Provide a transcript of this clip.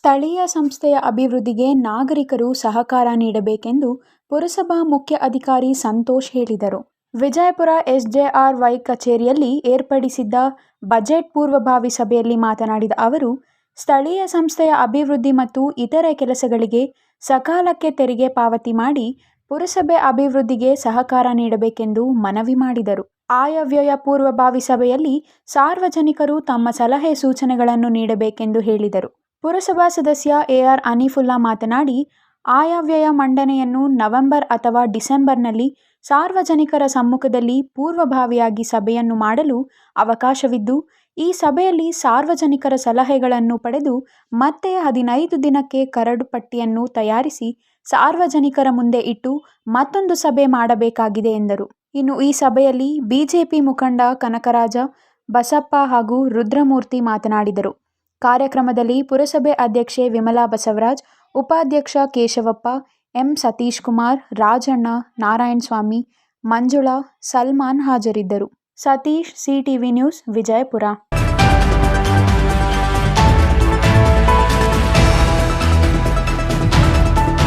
ಸ್ಥಳೀಯ ಸಂಸ್ಥೆಯ ಅಭಿವೃದ್ಧಿಗೆ ನಾಗರಿಕರು ಸಹಕಾರ ನೀಡಬೇಕೆಂದು ಪುರಸಭಾ ಮುಖ್ಯ ಅಧಿಕಾರಿ ಸಂತೋಷ್ ಹೇಳಿದರು. ವಿಜಯಪುರ ಎಸ್ಜೆಆರ್ವೈ ಕಚೇರಿಯಲ್ಲಿ ಏರ್ಪಡಿಸಿದ್ದ ಬಜೆಟ್ ಪೂರ್ವಭಾವಿ ಸಭೆಯಲ್ಲಿ ಮಾತನಾಡಿದ ಅವರು, ಸ್ಥಳೀಯ ಸಂಸ್ಥೆಯ ಅಭಿವೃದ್ಧಿ ಮತ್ತು ಇತರೆ ಕೆಲಸಗಳಿಗೆ ಸಕಾಲಕ್ಕೆ ತೆರಿಗೆ ಪಾವತಿ ಮಾಡಿ ಪುರಸಭೆ ಅಭಿವೃದ್ಧಿಗೆ ಸಹಕಾರ ನೀಡಬೇಕೆಂದು ಮನವಿ ಮಾಡಿದರು. ಆಯವ್ಯಯ ಪೂರ್ವಭಾವಿ ಸಭೆಯಲ್ಲಿ ಸಾರ್ವಜನಿಕರು ತಮ್ಮ ಸಲಹೆ ಸೂಚನೆಗಳನ್ನು ನೀಡಬೇಕೆಂದು ಹೇಳಿದರು. ಪುರಸಭಾ ಸದಸ್ಯ ಎಆರ್ ಅನೀಫುಲ್ಲಾ ಮಾತನಾಡಿ, ಆಯವ್ಯಯ ಮಂಡನೆಯನ್ನು ನವೆಂಬರ್ ಅಥವಾ ಡಿಸೆಂಬರ್ನಲ್ಲಿ ಸಾರ್ವಜನಿಕರ ಸಮ್ಮುಖದಲ್ಲಿ ಪೂರ್ವಭಾವಿಯಾಗಿ ಸಭೆಯನ್ನು ಮಾಡಲು ಅವಕಾಶವಿದ್ದು, ಈ ಸಭೆಯಲ್ಲಿ ಸಾರ್ವಜನಿಕರ ಸಲಹೆಗಳನ್ನು ಪಡೆದು ಮತ್ತೆ 15 ದಿನಕ್ಕೆ ಕರಡು ಪಟ್ಟಿಯನ್ನು ತಯಾರಿಸಿ ಸಾರ್ವಜನಿಕರ ಮುಂದೆ ಇಟ್ಟು ಮತ್ತೊಂದು ಸಭೆ ಮಾಡಬೇಕಾಗಿದೆ ಎಂದರು. ಇನ್ನು ಈ ಸಭೆಯಲ್ಲಿ ಬಿಜೆಪಿ ಮುಖಂಡ ಕನಕರಾಜ, ಬಸಪ್ಪ ಹಾಗೂ ರುದ್ರಮೂರ್ತಿ ಮಾತನಾಡಿದರು. ಕಾರ್ಯಕ್ರಮದಲ್ಲಿ ಪುರಸಭೆ ಅಧ್ಯಕ್ಷೆ ವಿಮಲಾ ಬಸವರಾಜ್, ಉಪಾಧ್ಯಕ್ಷ ಕೇಶವಪ್ಪ, ಎಂ ಸತೀಶ್ ಕುಮಾರ್, ರಾಜಣ್ಣ, ನಾರಾಯಣಸ್ವಾಮಿ, ಮಂಜುಳಾ, ಸಲ್ಮಾನ್ ಹಾಜರಿದ್ದರು. Satish, CTV news, Vijayapura.